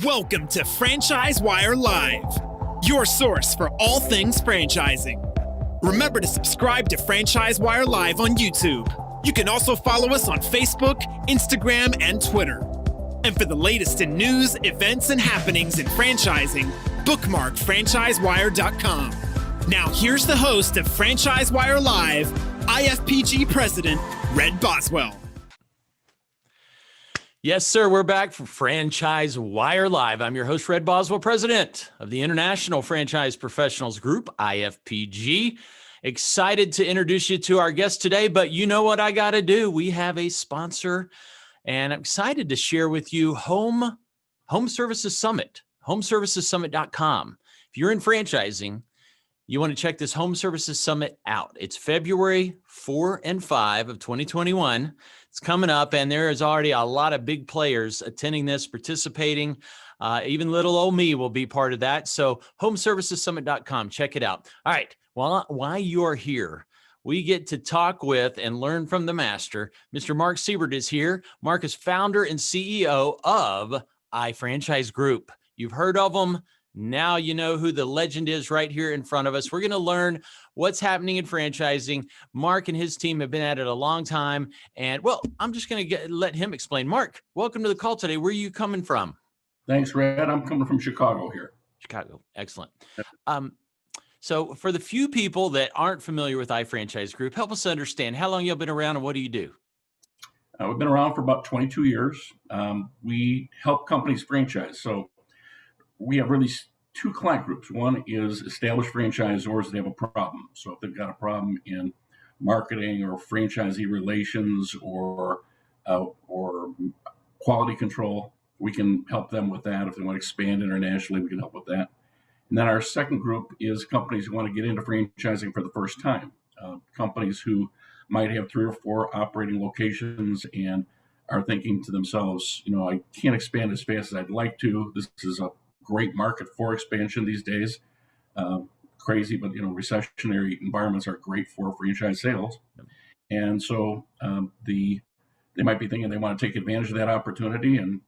Welcome to FranchiseWire Live, your source for all things franchising. Remember to subscribe to FranchiseWire Live on YouTube. You can also follow us on Facebook, Instagram, and Twitter. And for the latest in news, events, and happenings in franchising, bookmark franchisewire.com. Now here's the host of FranchiseWire Live, IFPG President, Red Boswell. Yes, sir. We're back for FranchiseWire Live. I'm your host, Red Boswell, president of the International Franchise Professionals Group, IFPG. Excited to introduce you to our guest today, but you know what I got to do. We have a sponsor, and I'm excited to share with you Home Services Summit, homeservicessummit.com. If you're in franchising, you want to check this Home Services Summit out. It's February 4 and 5 of 2021. It's coming up, and there is already a lot of big players attending this, participating. Even little old me will be part of that. So homeservicessummit.com, check it out. All right, while you're here, we get to talk with and learn from the master. Mr. Mark Siebert is here. Mark is founder and CEO of iFranchise Group. You've heard of them. Now you know who the legend is right here in front of us. We're going to learn what's happening in franchising. Mark and his team have been at it a long time. And, well, I'm just going to let him explain. Mark, welcome to the call today. Where are you coming from? Thanks, Red. I'm coming from Chicago here. Chicago. Excellent. So for the few people that aren't familiar with iFranchise Group, help us understand how long you've been around and what do you do? We've been around for about 22 years. We help companies franchise. So we have really two client groups. One is established franchisors that have a problem. So if they've got a problem in marketing or franchisee relations or quality control, we can help them with that. If they want to expand internationally, we can help with that. And then our second group is companies who want to get into franchising for the first time. Companies who might have 3 or 4 operating locations and are thinking to themselves, I can't expand as fast as I'd like to. This is a great market for expansion these days. Crazy, but recessionary environments are great for franchise sales. And so they might be thinking they want to take advantage of that opportunity, and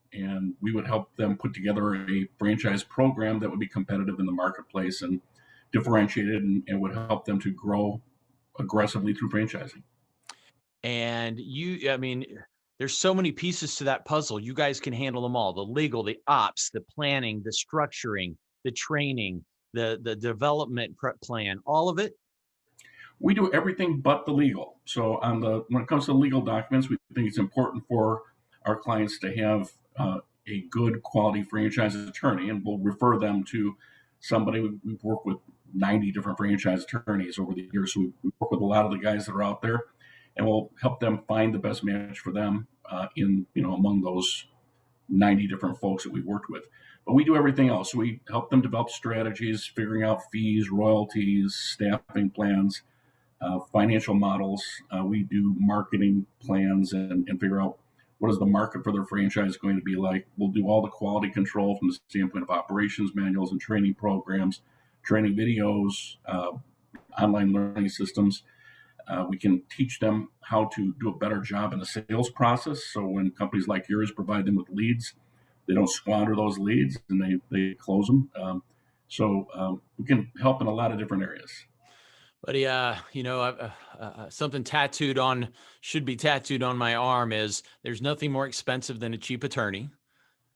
we would help them put together a franchise program that would be competitive in the marketplace and differentiated and would help them to grow aggressively through franchising. And there's so many pieces to that puzzle. You guys can handle them all: the legal, the ops, the planning, the structuring, the training, the development plan, all of it. We do everything but the legal. So when it comes to legal documents, we think it's important for our clients to have a good quality franchise attorney, and we'll refer them to somebody. We've worked with 90 different franchise attorneys over the years. So we work with a lot of the guys that are out there, and we'll help them find the best match for them among those 90 different folks that we've worked with. But we do everything else. We help them develop strategies, figuring out fees, royalties, staffing plans, financial models. We do marketing plans and figure out what is the market for their franchise going to be like. We'll do all the quality control from the standpoint of operations manuals and training programs, training videos, online learning systems. We can teach them how to do a better job in the sales process. So when companies like yours provide them with leads, they don't squander those leads and they close them. We can help in a lot of different areas. Buddy, something should be tattooed on my arm is there's nothing more expensive than a cheap attorney.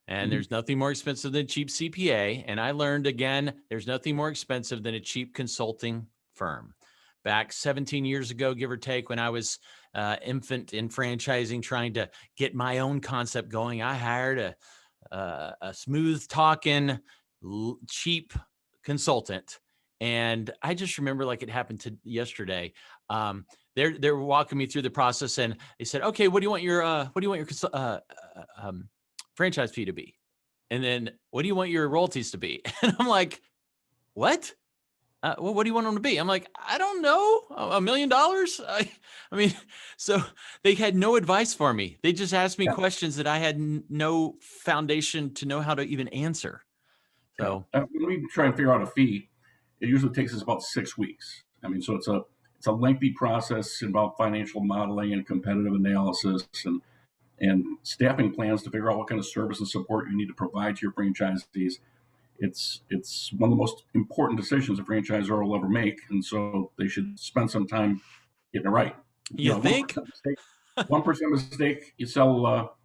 And there's nothing more expensive than a cheap CPA. And I learned again, there's nothing more expensive than a cheap consulting firm. Back 17 years ago, give or take, when I was infant in franchising, trying to get my own concept going, I hired a smooth talking, cheap consultant. And I just remember like it happened yesterday. They're walking me through the process, and they said, "Okay, what do you want your franchise fee to be? And then what do you want your royalties to be?" And I'm like, "What? Well, what do you want them to be?" I'm like, "I don't know, $1 million." I mean, so they had no advice for me. They just asked me questions that I had no foundation to know how to even answer. So when we try and figure out a fee, it usually takes us about 6 weeks. So it's a lengthy process involved financial modeling and competitive analysis and and staffing plans to figure out what kind of service and support you need to provide to your franchisees. It's one of the most important decisions a franchisor will ever make, and so they should spend some time getting it right. You think? 1% mistake, 1% mistake, you sell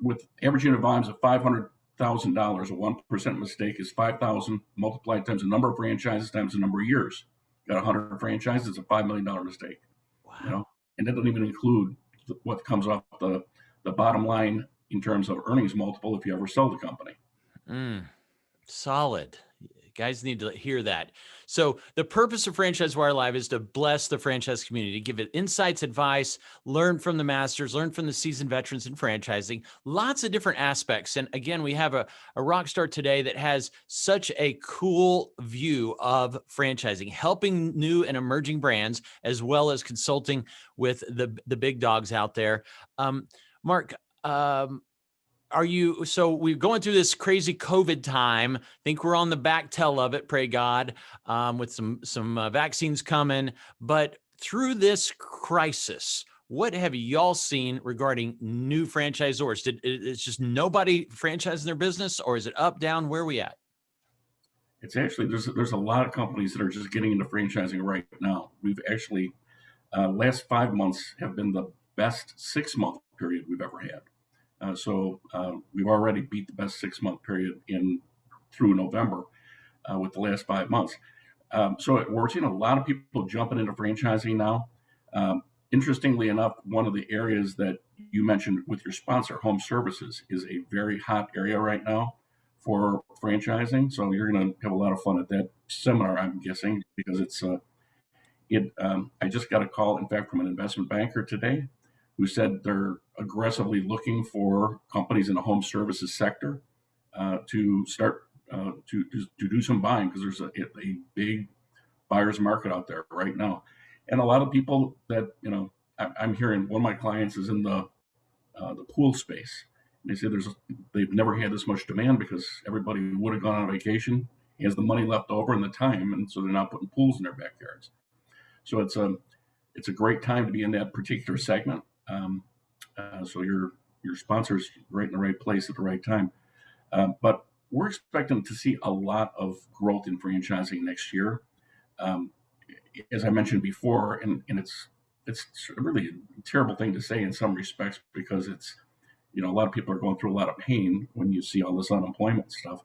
with average unit volumes of $500,000. A 1% mistake is 5,000 multiplied times the number of franchises times the number of years. Got 100 franchises, it's a $5 million mistake. Wow. And that doesn't even include what comes off the bottom line in terms of earnings multiple if you ever sell the company. Solid. Guys need to hear that. So the purpose of FranchiseWire Live is to bless the franchise community, give it insights, advice, learn from the masters, learn from the seasoned veterans in franchising, lots of different aspects. And again, we have a rock star today that has such a cool view of franchising, helping new and emerging brands, as well as consulting with the big dogs out there. Mark, so we're going through this crazy COVID time. I think we're on the back tail of it, pray God, with some vaccines coming. But through this crisis, what have y'all seen regarding new franchisors? It's just nobody franchising their business, or is it up, down? Where are we at? It's actually, there's a lot of companies that are just getting into franchising right now. We've actually, last 5 months have been the best 6-month period we've ever had. So we've already beat the best 6-month period through November with the last 5 months. So we're seeing a lot of people jumping into franchising now. Interestingly enough, one of the areas that you mentioned with your sponsor, home services, is a very hot area right now for franchising. So you're going to have a lot of fun at that seminar, I'm guessing, because I just got a call, in fact, from an investment banker today who said they're aggressively looking for companies in the home services sector to start to do some buying, because there's a big buyer's market out there right now. And a lot of people that, I'm hearing, one of my clients is in the pool space. And they say they've never had this much demand because everybody would have gone on vacation, has the money left over and the time, and so they're not putting pools in their backyards. So it's a great time to be in that particular segment. So your sponsor's right in the right place at the right time. But we're expecting to see a lot of growth in franchising next year. As I mentioned before, and it's really a terrible thing to say in some respects, because it's, a lot of people are going through a lot of pain when you see all this unemployment stuff.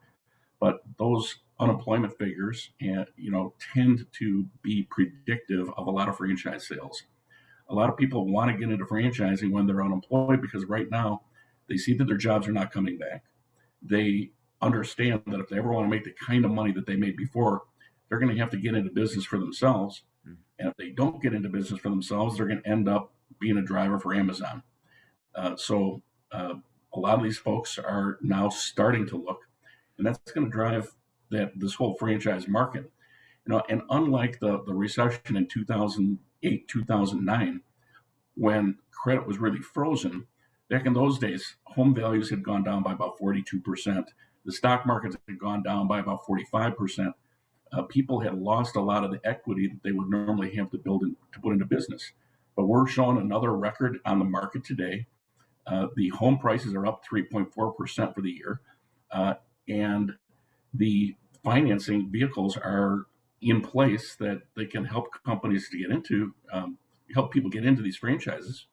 But those unemployment figures, tend to be predictive of a lot of franchise sales. A lot of people want to get into franchising when they're unemployed, because right now they see that their jobs are not coming back. They understand that if they ever want to make the kind of money that they made before, they're going to have to get into business for themselves. And if they don't get into business for themselves, they're going to end up being a driver for Amazon. So a lot of these folks are now starting to look, and that's going to drive this whole franchise market. And unlike the recession in 2008, 2009, when credit was really frozen, back in those days, home values had gone down by about 42%. The stock market had gone down by about 45%. People had lost a lot of the equity that they would normally have to put into business. But we're showing another record on the market today. The home prices are up 3.4% for the year. And the financing vehicles are in place that they can help companies to get into, help people get into these franchises.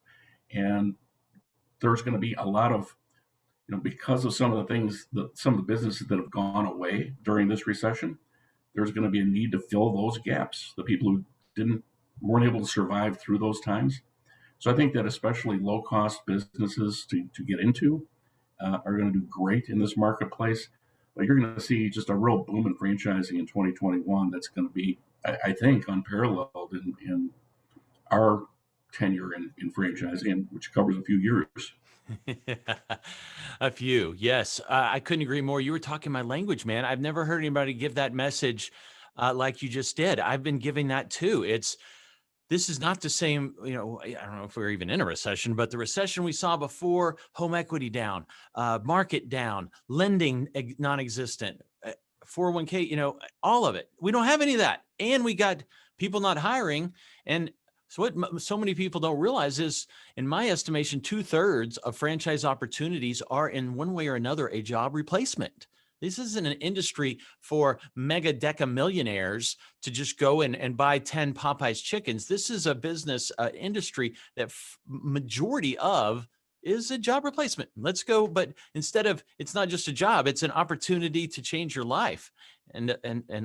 And there's going to be a lot of, because of some of the things, some of the businesses that have gone away during this recession, there's going to be a need to fill those gaps, the people who weren't able to survive through those times. So I think that especially low-cost businesses to get into are going to do great in this marketplace. But you're going to see just a real boom in franchising in 2021 that's going to be, I think, unparalleled in our tenure in franchising, which covers a few years. A few, yes. I couldn't agree more. You were talking my language, man. I've never heard anybody give that message like you just did. I've been giving that too. This is not the same, I don't know if we're even in a recession, but the recession we saw before, home equity down, market down, lending non-existent, 401k, all of it. We don't have any of that. And we got people not hiring. And So what so many people don't realize is, in my estimation, 2/3 of franchise opportunities are in one way or another a job replacement. This isn't an industry for mega deca millionaires to just go and buy 10 Popeyes chickens. This is a business industry that majority of is a job replacement. Let's go, but instead of, it's not just a job, it's an opportunity to change your life and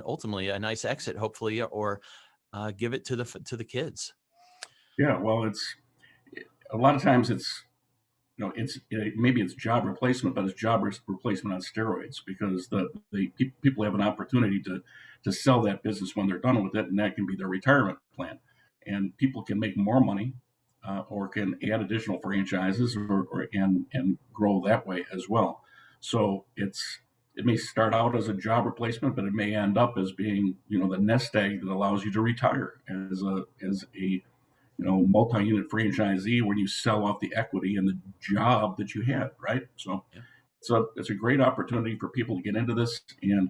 ultimately a nice exit, hopefully, or give it to the kids. Yeah, well, it's a lot of times maybe it's job replacement, but it's job replacement on steroids, because the people have an opportunity to sell that business when they're done with it, and that can be their retirement plan. And people can make more money, or can add additional franchises, and grow that way as well. So it may start out as a job replacement, but it may end up as being the nest egg that allows you to retire as a multi-unit franchisee, when you sell off the equity and the job that you had, right? So it's a great opportunity for people to get into this. And,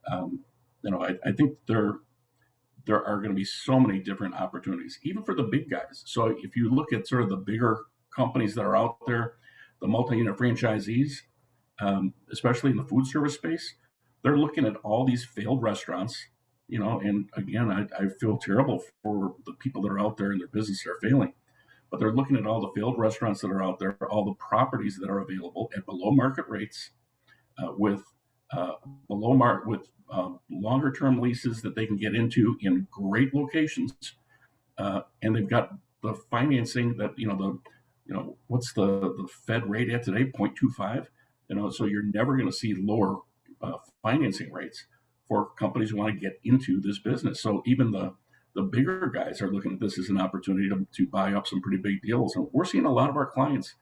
I think there are going to be so many different opportunities, even for the big guys. So if you look at sort of the bigger companies that are out there, the multi-unit franchisees, especially in the food service space, they're looking at all these failed restaurants, and again, I feel terrible for the people that are out there and their businesses are failing, but they're looking at all the failed restaurants that are out there, all the properties that are available at below market rates, with longer term leases that they can get into in great locations, and they've got the financing that what's the Fed rate at today, 0.25, so you're never going to see lower financing rates for companies who want to get into this business. So even the bigger guys are looking at this as an opportunity to buy up some pretty big deals. And we're seeing a lot of our clients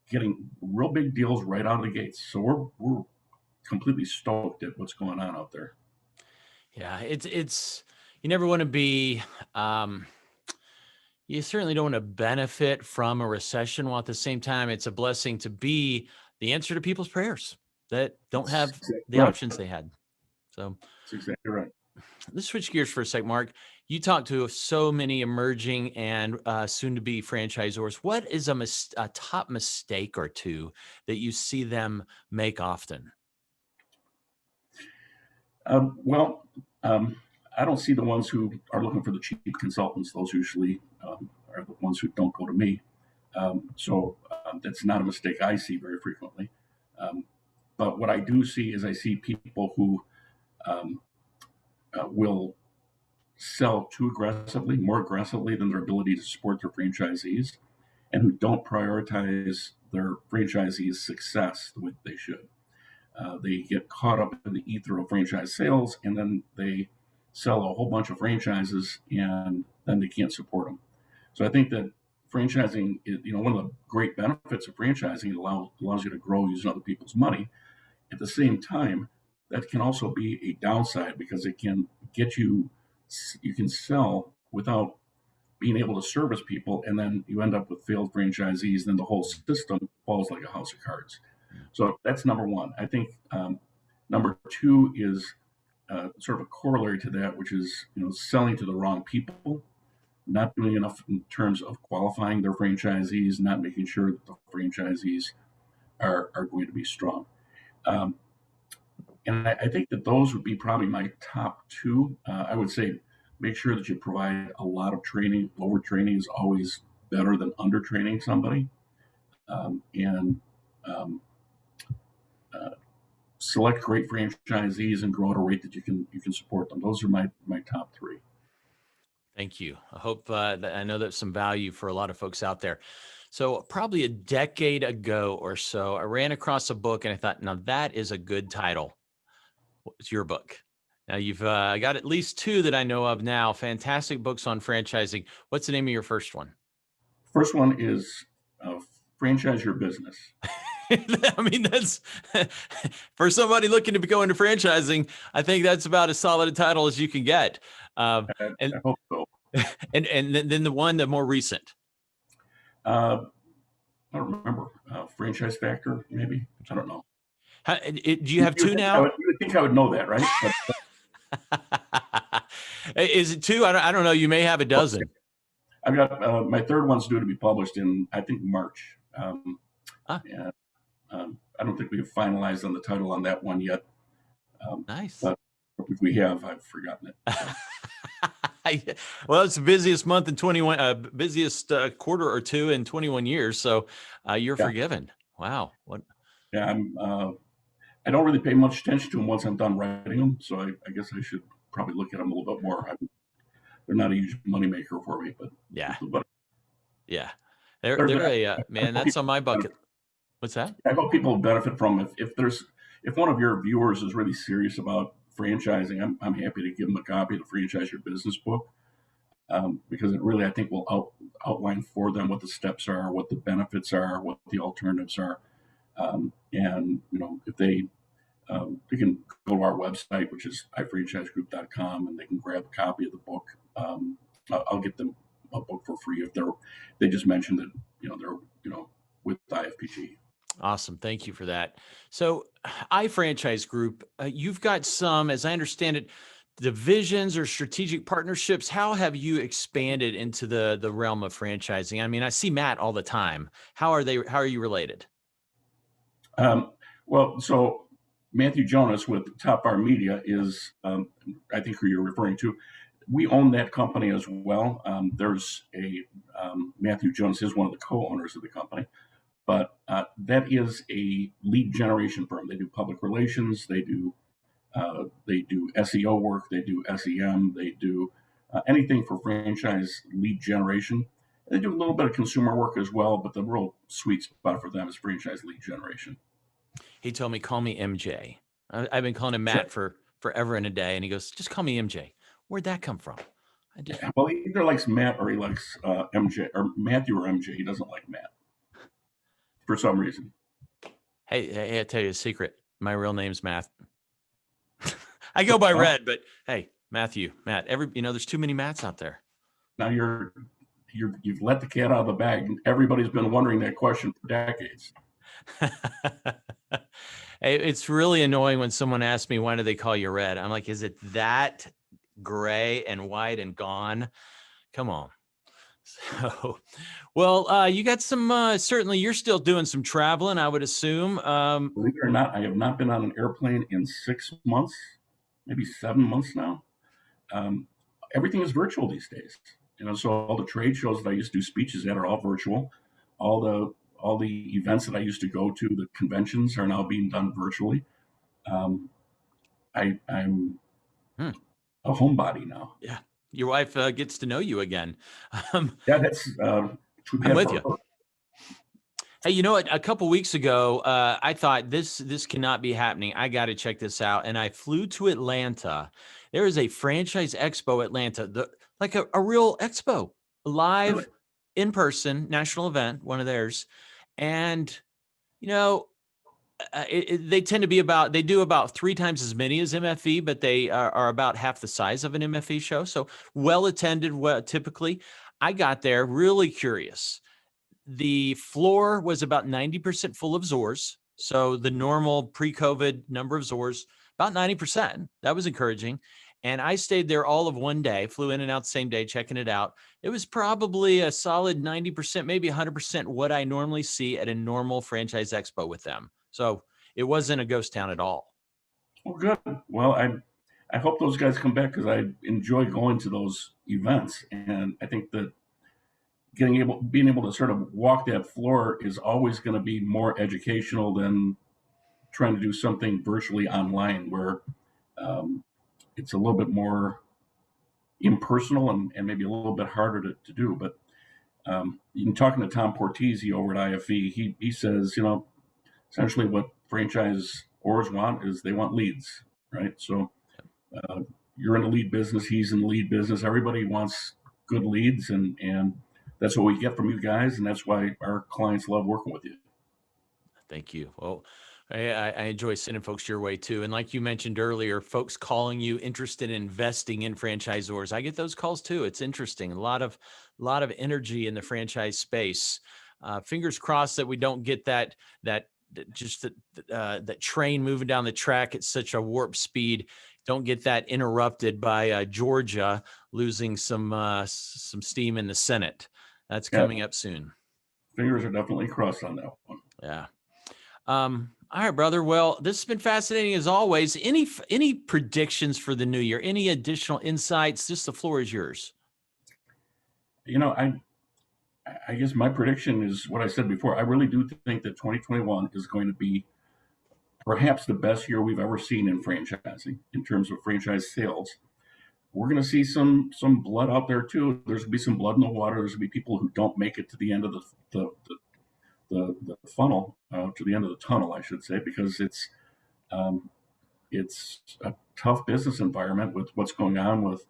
getting real big deals right out of the gates. So we're completely stoked at what's going on out there. Yeah, it's you never want to be, you certainly don't want to benefit from a recession, while at the same time, it's a blessing to be the answer to people's prayers that don't have the options they had. So that's exactly right. Let's switch gears for a sec, Mark. You talk to so many emerging and soon-to-be franchisors. What is a top mistake or two that you see them make often? I don't see the ones who are looking for the cheap consultants. Those usually are the ones who don't go to me. That's not a mistake I see very frequently. But what I do see is I see people who will sell too aggressively, more aggressively than their ability to support their franchisees, and who don't prioritize their franchisees' success the way they should. They get caught up in the ether of franchise sales, and then they sell a whole bunch of franchises, and then they can't support them. So I think that franchising is, one of the great benefits of franchising. It allows you to grow using other people's money. At the same time, that can also be a downside, because it can get you can sell without being able to service people, and then you end up with failed franchisees. Then the whole system falls like a house of cards. So that's number one. I think number two is sort of a corollary to that, which is selling to the wrong people, not doing enough in terms of qualifying their franchisees, not making sure that the franchisees are going to be strong. And I think that those would be probably my top two. I would say make sure that you provide a lot of training. Overtraining is always better than undertraining somebody. Select great franchisees and grow at a rate that you can support them. Those are my top three. Thank you. I hope that I know that's some value for a lot of folks out there. So probably a decade ago or so, I ran across a book and I thought, now that is a good title. What's your book? Now you've got at least two that I know of now. Fantastic books on franchising. What's the name of your first one? First one is Franchise Your Business. I mean, that's for somebody looking to go into franchising. I think that's about as solid a title as you can get. I hope so. And then the more recent. I don't remember. Franchise Factor, maybe. I don't know. Do you have two now? You would think I would know that, right? Is it two? I don't know. You may have a dozen. I've got my third one's due to be published in, I think, March. And I don't think we've finalized on the title on that one yet. Nice. But if we have, I've forgotten it. So. Well, it's the busiest month in 21, busiest quarter or two in 21 years. So you're forgiven. Wow. What? Yeah, I don't really pay much attention to them once I'm done writing them. So I guess I should probably look at them a little bit more. They're not a huge moneymaker for me, but yeah, but yeah, they're a man. That's on my bucket. What's that? I hope people benefit from if one of your viewers is really serious about franchising, I'm happy to give them a copy of the Franchise Your Business book, because it really, I think, will outline for them what the steps are, what the benefits are, what the alternatives are, and if they can go to our website, which is iFranchiseGroup.com, and they can grab a copy of the book. I'll get them a book for free if they just mentioned that they're with IFPG. Awesome. Thank you for that. So iFranchise Group, you've got some, as I understand it, divisions or strategic partnerships. How have you expanded into the realm of franchising? I mean, I see Matt all the time. How are you related? Well, so Matthew Jonas with Top Bar Media is, I think who you're referring to. We own that company as well. There's a Matthew Jonas is one of the co-owners of the company. But that is a lead generation firm. They do public relations. They do SEO work. They do SEM. They do anything for franchise lead generation. They do a little bit of consumer work as well, but the real sweet spot for them is franchise lead generation. He told me, call me MJ. I've been calling him Matt for forever and a day, and he goes, just call me MJ. Where'd that come from? Well, he either likes Matt or he likes MJ, or Matthew or MJ. He doesn't like Matt. For some reason. Hey, I'll tell you a secret. My real name's Matt. I go by Red, but hey, Matt. There's too many Matts out there. Now you've let the cat out of the bag. Everybody's been wondering that question for decades. It's really annoying when someone asks me, why do they call you Red? I'm like, is it that gray and white and gone? Come on. So, well, you got some, certainly you're still doing some traveling, I would assume. Believe it or not, I have not been on an airplane in 6 months, maybe 7 months now. Everything is virtual these days. So all the trade shows that I used to do speeches at are all virtual. All the events that I used to go to, the conventions, are now being done virtually. I'm a homebody now. Yeah. Your wife gets to know you again. Yeah, that's I'm with you. Hey, you know what? A couple weeks ago, I thought this cannot be happening. I got to check this out. And I flew to Atlanta. There is a Franchise Expo Atlanta, like a real expo, live, in person, national event, one of theirs. And, they tend to be they do about 3 times as many as MFE, but they are about half the size of an MFE show. So well attended, typically. I got there really curious. The floor was about 90% full of Zors. So the normal pre-COVID number of Zors, about 90%. That was encouraging. And I stayed there all of one day, flew in and out the same day, checking it out. It was probably a solid 90%, maybe 100% what I normally see at a normal franchise expo with them. So it wasn't a ghost town at all. Well, good. Well, I hope those guys come back because I enjoy going to those events. And I think that being able to sort of walk that floor is always going to be more educational than trying to do something virtually online where it's a little bit more impersonal and maybe a little bit harder to do. But in talking to Tom Portese over at IFE, he says, essentially what franchisors want is they want leads, right? So you're in the lead business, he's in the lead business. Everybody wants good leads, and that's what we get from you guys, and that's why our clients love working with you. Thank you. Well, I enjoy sending folks your way too. And like you mentioned earlier, folks calling you interested in investing in franchisors. I get those calls too. It's interesting. A lot of energy in the franchise space. Fingers crossed that we don't get that train moving down the track at such a warp speed. don't get that interrupted by Georgia losing some steam in the Senate. That's coming up soon. Fingers are definitely crossed on that one. Yeah. All right, brother. Well, this has been fascinating as always. Any predictions for the new year? Any additional insights? Just the floor is yours. I guess my prediction is what I said before. I really do think that 2021 is going to be perhaps the best year we've ever seen in franchising in terms of franchise sales. We're going to see some blood out there too. There's going to be some blood in the water. There's going to be people who don't make it to the end of the funnel, to the end of the tunnel, I should say, because it's a tough business environment with what's going on with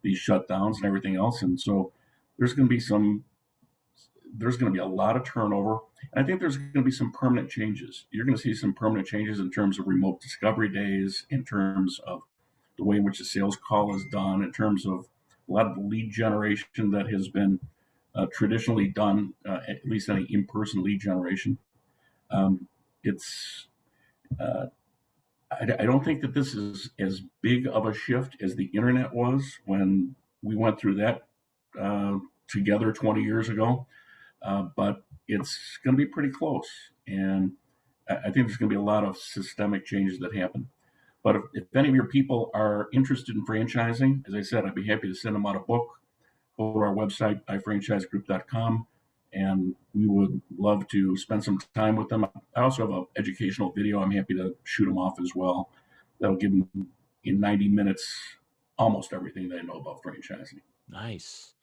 these shutdowns and everything else. And so there's going to be a lot of turnover. And I think there's going to be some permanent changes. You're going to see some permanent changes in terms of remote discovery days, in terms of the way in which the sales call is done, in terms of a lot of the lead generation that has been traditionally done, at least any in-person lead generation. I don't think that this is as big of a shift as the internet was when we went through that together 20 years ago. But it's going to be pretty close. And I think there's going to be a lot of systemic changes that happen. But if any of your people are interested in franchising, as I said, I'd be happy to send them out a book. Go to our website, iFranchiseGroup.com, and we would love to spend some time with them. I also have an educational video I'm happy to shoot them off as well. That'll give them, in 90 minutes, almost everything they know about franchising. Nice.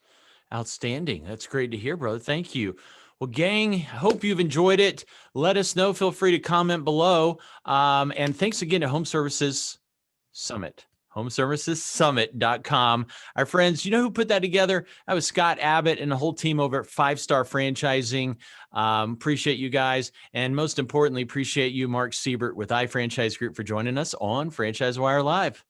Outstanding. That's great to hear, brother. Thank you. Well, gang, hope you've enjoyed it. Let us know. Feel free to comment below. And thanks again to Home Services Summit. HomeServicesSummit.com. Our friends, you know who put that together? That was Scott Abbott and the whole team over at 5 Star Franchising. Appreciate you guys. And most importantly, appreciate you, Mark Siebert with iFranchise Group, for joining us on FranchiseWire Live.